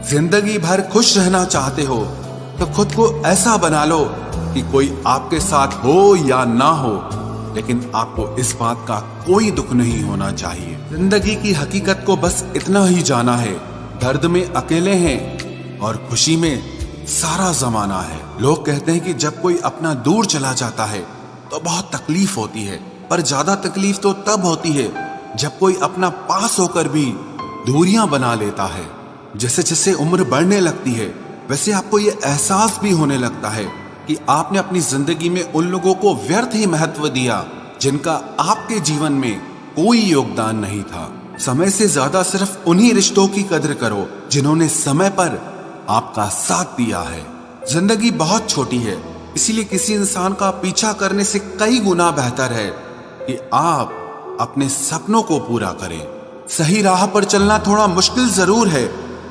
जिंदगी भर खुश रहना चाहते हो तो खुद को ऐसा बना लो कि कोई आपके साथ हो या ना हो, लेकिन आपको इस बात का कोई दुख नहीं होना चाहिए। जिंदगी की हकीकत को बस इतना ही जाना है, दर्द में अकेले हैं और खुशी में सारा जमाना है। लोग कहते हैं कि जब कोई अपना दूर चला जाता है तो बहुत तकलीफ होती है, पर ज्यादा तकलीफ तो तब होती है जब कोई अपना पास होकर भी दूरियां बना लेता है। जैसे जैसे उम्र बढ़ने लगती है वैसे आपको ये एहसास भी होने लगता है कि आपने अपनी जिंदगी में उन लोगों को व्यर्थ ही महत्व दिया जिनका आपके जीवन में कोई योगदान नहीं था। समय से ज्यादा सिर्फ उन्हीं रिश्तों की कदर करो जिन्होंने समय पर आपका साथ दिया है। जिंदगी बहुत छोटी है, इसीलिए किसी इंसान का पीछा करने से कई गुना बेहतर है कि आप अपने सपनों को पूरा करें। सही राह पर चलना थोड़ा मुश्किल जरूर है,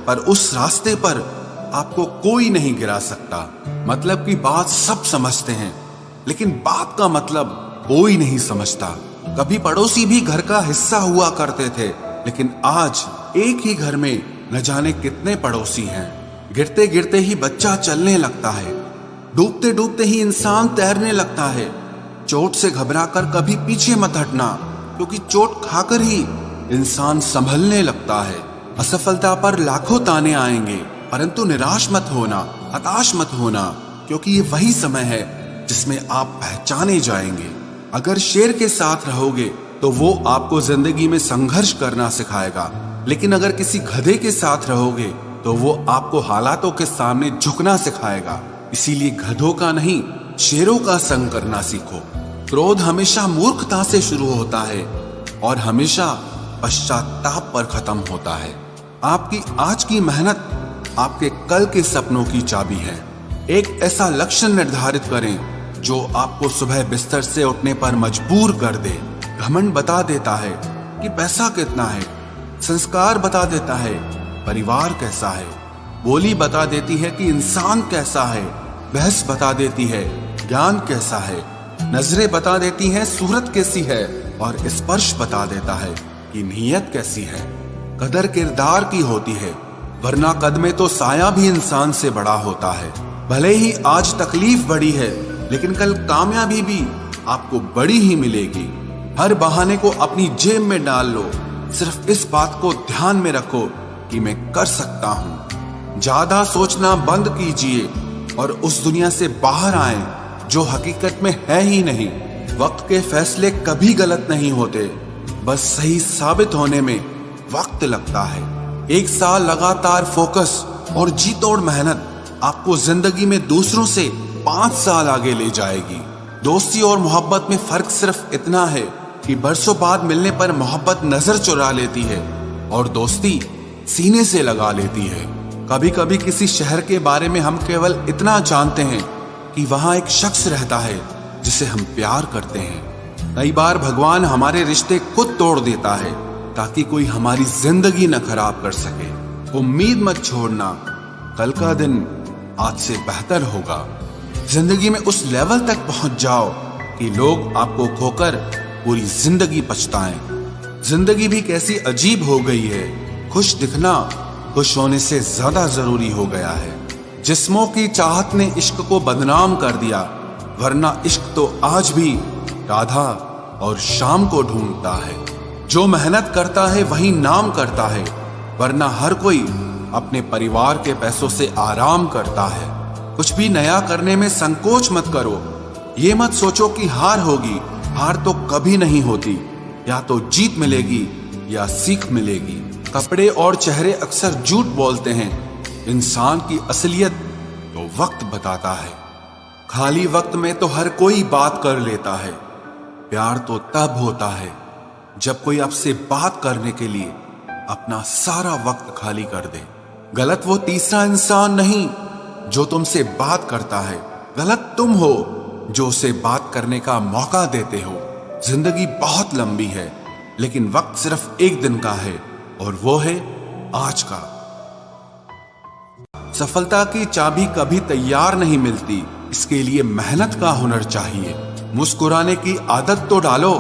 पर उस रास्ते पर आपको कोई नहीं गिरा सकता। मतलब की बात सब समझते हैं, लेकिन बात का मतलब कोई नहीं समझता। कभी पड़ोसी भी घर का हिस्सा हुआ करते थे, लेकिन आज एक ही घर में न जाने कितने पड़ोसी हैं। गिरते गिरते ही बच्चा चलने लगता है, डूबते डूबते ही इंसान तैरने लगता है। चोट से घबराकर कभी पीछे मत हटना, क्योंकि चोट खाकर ही इंसान संभलने लगता है। असफलता पर लाखों ताने आएंगे, परंतु निराश मत होना, हताश मत होना, क्योंकि ये वही समय है जिसमें आप पहचाने जाएंगे। अगर शेर के साथ रहोगे तो वो आपको जिंदगी में संघर्ष करना सिखाएगा, लेकिन अगर किसी गधे के साथ रहोगे तो वो आपको हालातों के सामने झुकना सिखाएगा। इसीलिए गधों का नहीं, शेरों का संग करना सीखो। क्रोध हमेशा मूर्खता से शुरू होता है और हमेशा पश्चाताप पर खत्म होता है। आपकी आज की मेहनत आपके कल के सपनों की चाबी है। एक ऐसा लक्ष्य निर्धारित करें जो आपको सुबह बिस्तर से उठने पर मजबूर कर दे। घमंड बता देता है कि पैसा कितना है, संस्कार बता देता है परिवार कैसा है, बोली बता देती है कि इंसान कैसा है, बहस बता देती है ज्ञान कैसा है, नजरें बता देती हैं सूरत कैसी है, और स्पर्श बता देता है कि नीयत कैसी है। कदर किरदार की होती है, वरना कद में तो साया भी इंसान से बड़ा होता है। भले ही आज तकलीफ बड़ी है, लेकिन कल कामयाबी भी आपको बड़ी ही मिलेगी। हर बहाने को अपनी जेब में डाल लो, सिर्फ इस बात को ध्यान में रखो कि मैं कर सकता हूँ। ज्यादा सोचना बंद कीजिए और उस दुनिया से बाहर आए जो हकीकत में है ही नहीं। वक्त के फैसले कभी गलत नहीं होते, बस सही साबित होने में वक्त लगता है। एक साल लगातार फोकस और जी तोड़ मेहनत आपको जिंदगी में दूसरों से 5 साल आगे ले जाएगी। दोस्ती और मोहब्बत में फर्क सिर्फ इतना है कि बरसों बाद मिलने पर मोहब्बत नजर चुरा लेती है और दोस्ती सीने से लगा लेती है। कभी कभी किसी शहर के बारे में हम केवल इतना जानते हैं कि वहां एक शख्स रहता है जिसे हम प्यार करते हैं। कई बार भगवान हमारे रिश्ते खुद तोड़ देता है ताकि कोई हमारी जिंदगी न खराब कर सके। उम्मीद मत छोड़ना, कल का दिन आज से बेहतर होगा। जिंदगी में उस लेवल तक पहुंच जाओ कि लोग आपको खोकर पूरी जिंदगी पछताएं। जिंदगी भी कैसी अजीब हो गई है, खुश दिखना खुश होने से ज्यादा जरूरी हो गया है। जिस्मों की चाहत ने इश्क को बदनाम कर दिया, वरना इश्क तो आज भी राधा और शाम को ढूंढता है। जो मेहनत करता है वही नाम करता है, वरना हर कोई अपने परिवार के पैसों से आराम करता है। कुछ भी नया करने में संकोच मत करो। ये मत सोचो कि हार होगी, हार तो कभी नहीं होती। या तो जीत मिलेगी या सीख मिलेगी। कपड़े और चेहरे अक्सर झूठ बोलते हैं, इंसान की असलियत तो वक्त बताता है। खाली वक्त में तो हर कोई बात कर लेता है, प्यार तो तब होता है जब कोई आपसे बात करने के लिए अपना सारा वक्त खाली कर दे। गलत वो तीसरा इंसान नहीं जो तुमसे बात करता है, गलत तुम हो जो उसे बात करने का मौका देते हो। जिंदगी बहुत लंबी है, लेकिन वक्त सिर्फ एक दिन का है और वो है आज का। सफलता की चाबी कभी तैयार नहीं मिलती, इसके लिए मेहनत का हुनर चाहिए। मुस्कुराने की आदत तो डालो,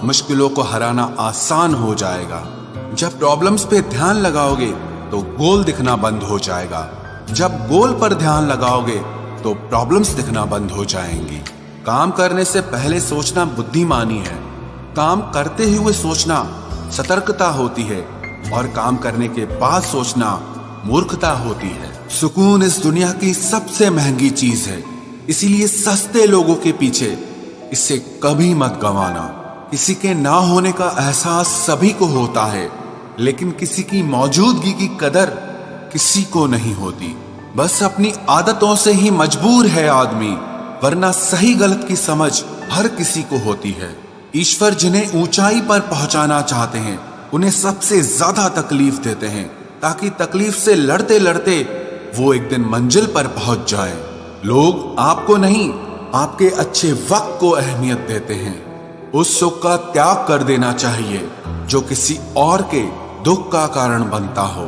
मुश्किलों को हराना आसान हो जाएगा। जब प्रॉब्लम्स पे ध्यान लगाओगे तो गोल दिखना बंद हो जाएगा। जब गोल पर ध्यान लगाओगे तो प्रॉब्लम्स दिखना बंद हो जाएंगी। काम करने से पहले सोचना बुद्धिमानी है, काम करते हुए सोचना सतर्कता होती है, और काम करने के बाद सोचना मूर्खता होती है। सुकून इस दुनिया की सबसे महंगी चीज है, इसीलिए सस्ते लोगों के पीछे इसे कभी मत गंवाना। किसी के ना होने का एहसास सभी को होता है, लेकिन किसी की मौजूदगी की कदर किसी को नहीं होती। बस अपनी आदतों से ही मजबूर है आदमी, वरना सही गलत की समझ हर किसी को होती है। ईश्वर जिन्हें ऊंचाई पर पहुंचाना चाहते हैं उन्हें सबसे ज्यादा तकलीफ देते हैं, ताकि तकलीफ से लड़ते लड़ते वो एक दिन मंजिल पर पहुंच जाए। लोग आपको नहीं, आपके अच्छे वक्त को अहमियत देते हैं। उस सुख का त्याग कर देना चाहिए जो किसी और के दुख का कारण बनता हो।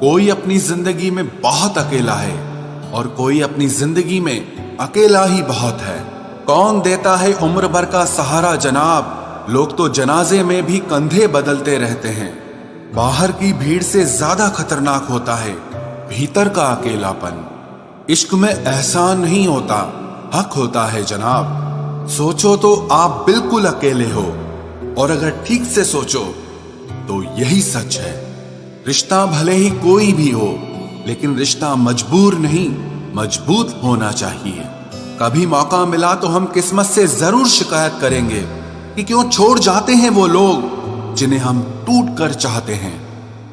कोई अपनी जिंदगी में बहुत अकेला है और कोई अपनी जिंदगी में अकेला ही बहुत है। कौन देता है उम्र भर का सहारा जनाब, लोग तो जनाजे में भी कंधे बदलते रहते हैं। बाहर की भीड़ से ज्यादा खतरनाक होता है भीतर का अकेलापन। इश्क में एहसान नहीं होता, हक होता है जनाब। सोचो तो आप बिल्कुल अकेले हो, और अगर ठीक से सोचो तो यही सच है। रिश्ता भले ही कोई भी हो, लेकिन रिश्ता मजबूर नहीं मजबूत होना चाहिए। कभी मौका मिला तो हम किस्मत से जरूर शिकायत करेंगे कि क्यों छोड़ जाते हैं वो लोग जिन्हें हम टूट कर चाहते हैं।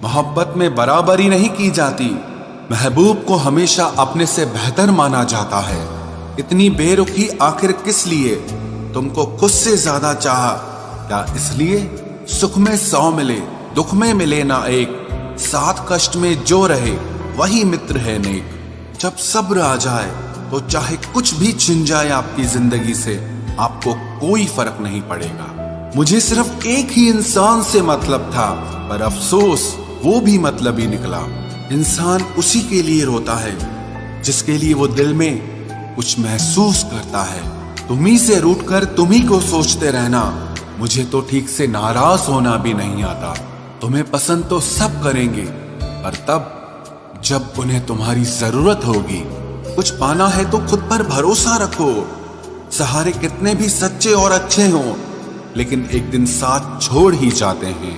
मोहब्बत में बराबरी नहीं की जाती, महबूब को हमेशा अपने से बेहतर माना जाता है। इतनी बेरुखी आखिर किस लिए? तुमको खुद से ज्यादा चाहा, या इसलिए सुख में 100 मिले दुख में मिले ना एक, साथ कष्ट में जो रहे वही मित्र है नेक। जब सब्र आ जाए तो चाहे कुछ भी छिन जाए आपकी जिंदगी से, आपको कोई फर्क नहीं पड़ेगा। मुझे सिर्फ एक ही इंसान से मतलब था, पर अफसोस वो भी मतलब ही निकला। इंसान उसी के लिए रोता है जिसके लिए वो दिल में कुछ महसूस करता है। तुम्ही से रूठकर तुम्ही को सोचते रहना, मुझे तो ठीक से नाराज होना भी नहीं आता। तुम्हें पसंद तो सब करेंगे, पर तब जब उन्हें तुम्हारी जरूरत होगी। कुछ पाना है तो खुद पर भरोसा रखो। सहारे कितने भी सच्चे और अच्छे हों, लेकिन एक दिन साथ छोड़ ही जाते हैं।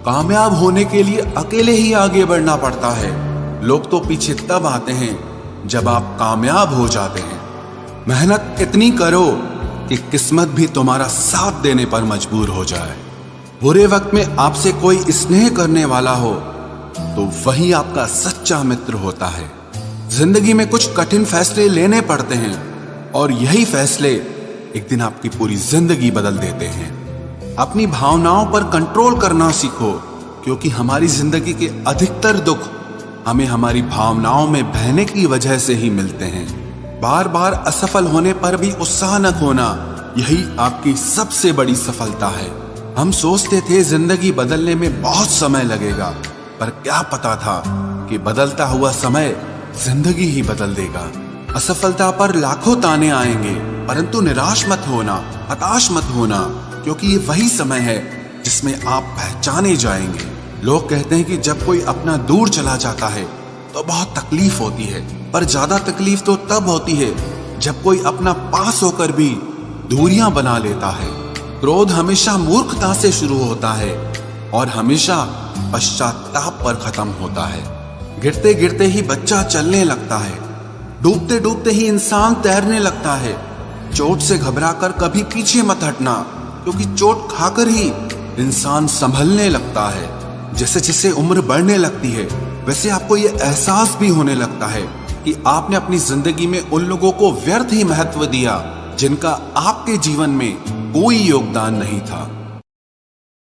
कामयाब होने के लिए अकेले ही आगे बढ़ना पड़ता है। लोग तो पीछे तब आते हैं जब आप कामयाब हो जाते हैं। मेहनत इतनी करो कि किस्मत भी तुम्हारा साथ देने पर मजबूर हो जाए। बुरे वक्त में आपसे कोई स्नेह करने वाला हो तो वही आपका सच्चा मित्र होता है। जिंदगी में कुछ कठिन फैसले लेने पड़ते हैं, और यही फैसले एक दिन आपकी पूरी जिंदगी बदल देते हैं। अपनी भावनाओं पर कंट्रोल करना सीखो, क्योंकि हमारी जिंदगी के अधिकतर दुख हमें हमारी भावनाओं में बहने की वजह से ही मिलते हैं। बार बार असफल होने पर भी उत्साह न खोना, यही आपकी सबसे बड़ी सफलता है। हम सोचते थे जिंदगी बदलने में बहुत समय लगेगा, पर क्या पता था कि बदलता हुआ समय जिंदगी ही बदल देगा। असफलता पर लाखों ताने आएंगे, परंतु निराश मत होना, हताश मत होना, क्योंकि ये वही समय है जिसमें आप पहचाने जाएंगे। लोग कहते हैं कि जब कोई अपना दूर चला जाता है तो बहुत तकलीफ होती है, पर ज्यादा तकलीफ तो तब होती है जब कोई अपना पास होकर भी दूरियां बना लेता है। क्रोध हमेशा मूर्खता से शुरू होता है और हमेशा पश्चाताप पर खत्म होता है। गिरते गिरते ही बच्चा चलने लगता है, डूबते डूबते ही इंसान तैरने लगता है। चोट से घबराकर कभी पीछे मत हटना, क्योंकि चोट खाकर ही इंसान संभलने लगता है। जैसे जैसे उम्र बढ़ने लगती है, वैसे आपको ये एहसास भी होने लगता है कि आपने अपनी जिंदगी में उन लोगों को व्यर्थ ही महत्व दिया जिनका आपके जीवन में कोई योगदान नहीं था।